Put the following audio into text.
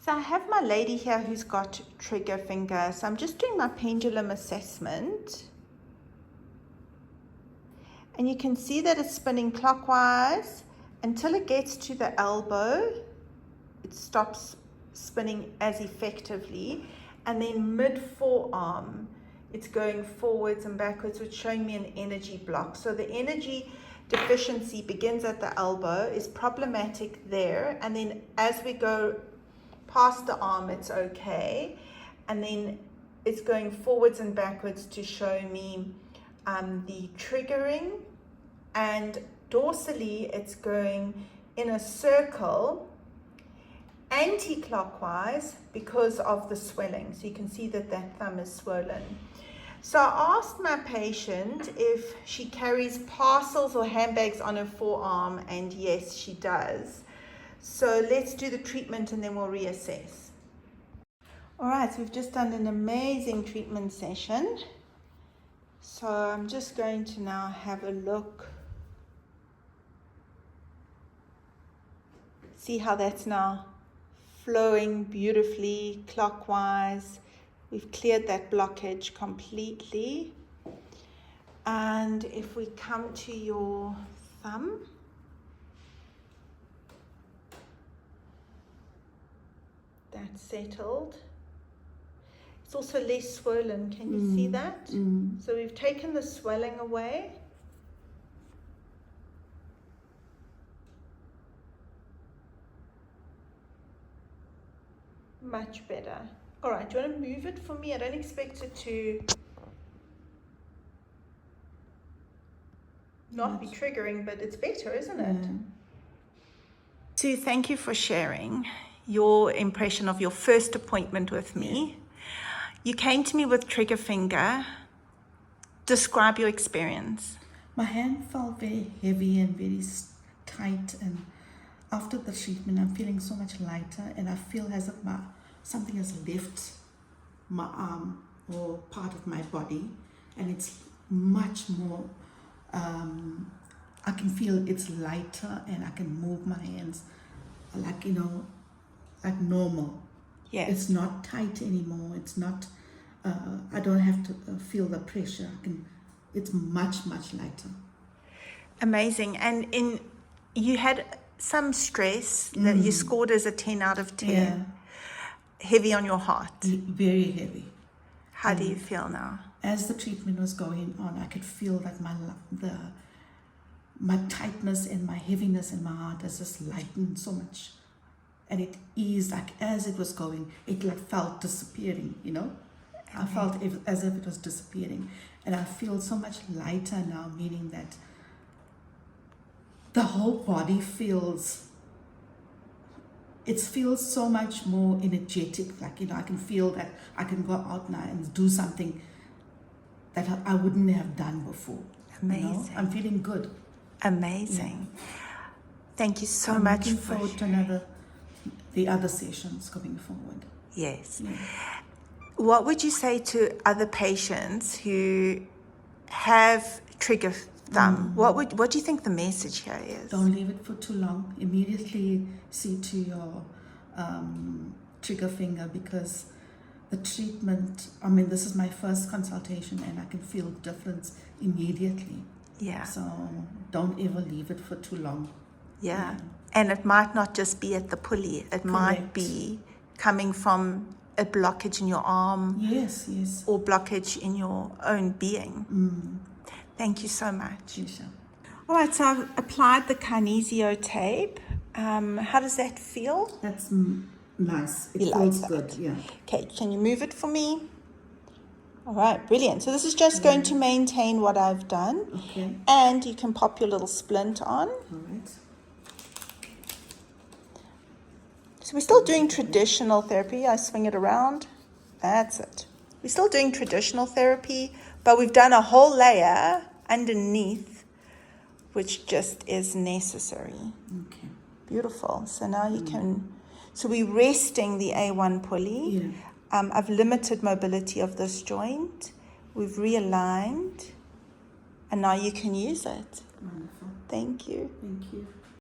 So I have my lady here who's got trigger finger. So I'm just doing my pendulum assessment. And you can see that it's spinning clockwise until it gets to the elbow. It stops spinning as effectively. And then mid-forearm, it's going forwards and backwards, which is showing me an energy block. So the energy deficiency begins at the elbow, is problematic there. And then as we go past the arm, it's okay. And then it's going forwards and backwards to show me the triggering, and dorsally it's going in a circle anti-clockwise because of the swelling. So you can see that that thumb is swollen. So I asked my patient if she carries parcels or handbags on her forearm, and yes, she does. So let's do the treatment and then we'll reassess. All right, so we've just done an amazing treatment session. So I'm just going to now have a look. See how that's now flowing beautifully clockwise. We've cleared that blockage completely. And if we come to your thumb, that's settled. It's also less swollen. Can you see that? So we've taken the swelling away. Much better. All right, do you want to move it for me? I don't expect it to not be triggering, but it's better, isn't it? Sue, thank you for sharing your impression of your first appointment with me. You came to me with trigger finger. Describe your experience. My hand felt very heavy and very tight, and after the treatment I'm feeling so much lighter, and I feel as if something has left my arm or part of my body, and it's much more, I can feel it's lighter, and I can move my hands like, like normal. Yes. It's not tight anymore. It's not, I don't have to feel the pressure. It's much, much lighter. Amazing. And you had some stress that you scored as a 10 out of 10. Yeah. Heavy on your heart. Very heavy. How do you feel now? As the treatment was going on, I could feel that my tightness and my heaviness in my heart has just lightened so much. And it eased, like as it was going, it like felt disappearing, I felt as if it was disappearing. And I feel so much lighter now, meaning that the whole body feels so much more energetic. Like, I can feel that I can go out now and do something that I wouldn't have done before. Amazing. I'm feeling good. Amazing. Yeah. Thank you so I'm much looking for forward to the other sessions going forward. Yes. Yeah. What would you say to other patients who have trigger thumb? What do you think the message here is? Don't leave it for too long. Immediately see to your trigger finger, because the treatment, this is my first consultation and I can feel difference immediately. Yeah. So don't ever leave it for too long. Yeah. And it might not just be at the pulley. It might be coming from a blockage in your arm. Yes. Or blockage in your own being. Thank you so much. Sure. All right, so I've applied the kinesio tape. How does that feel? That's nice. It feels good, yeah. Okay, can you move it for me? All right, brilliant. So this is just going to maintain what I've done. Okay. And you can pop your little splint on. All right. So we're still doing traditional therapy. I swing it around. That's it. We're still doing traditional therapy, but we've done a whole layer underneath, which just is necessary. Okay. Beautiful. So now you can, so we're resting the A1 pulley. Yeah. I've limited mobility of this joint. We've realigned, and now you can use it. Wonderful. Thank you. Thank you.